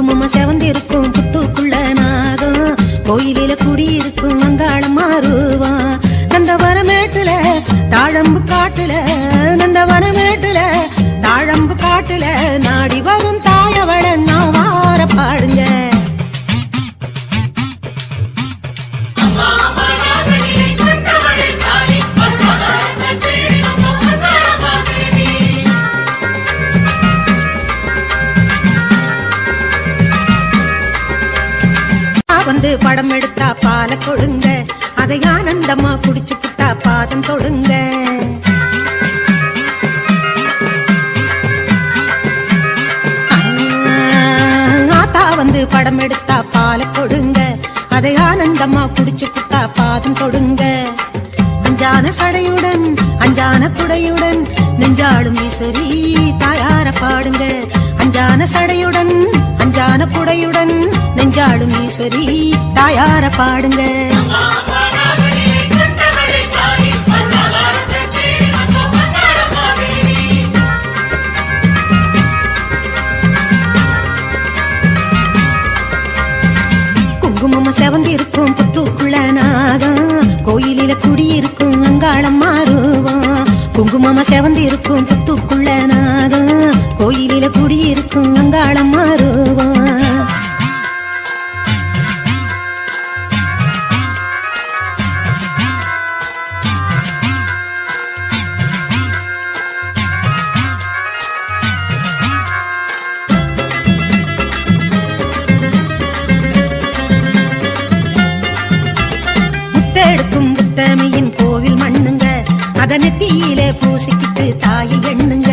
குங்குமமா செவந்திருக்கும் புத்துக்குள்ள நாகம் கோயிலில குடியிருக்கும் அங்காளம் மாறுவா நந்தவனமேட்டுல தாழம்பு காட்டுல நந்தவனமேட்டுல தாழம்பு காட்டுல நாடி வரும் தாயவள நான் வார பாடுங்க வந்து படம் எடுத்தா பால கொடுங்க அதை ஆனந்தமா குடிச்சு புட்டா பாதம் தொடுங்க ஆத்தா வந்து படம் எடுத்தா பால கொடுங்க அதை ஆனந்தமா குடிச்சு புட்டா பாதம் தொடுங்க அஞ்சான சடையுடன் அஞ்சான குடையுடன் நெஞ்சாடும் ஈஸ்வரி தாயார பாடுங்க அஞ்சான சடையுடன் அஞ்சான குடையுடன் நெஞ்சாடும் ஈஸ்வரி தாயார பாடுங்க குங்குமமா செவந்திருக்கும் புத்துக்குள்ள நாகம் கோயிலில குடியிருக்கும் அங்காளம் மாறுவா குங்குமமா செவந்திருக்கும் புத்துக்குள்ள நாகம் கோயிலில குடியிருக்கும் அங்காளம் மாறுவா எடுக்கும் புத்தமையின் கோவில் மண்ணுங்க அத நெத்தியிலே பூசிக்கிட்டு தாயை எண்ணுங்க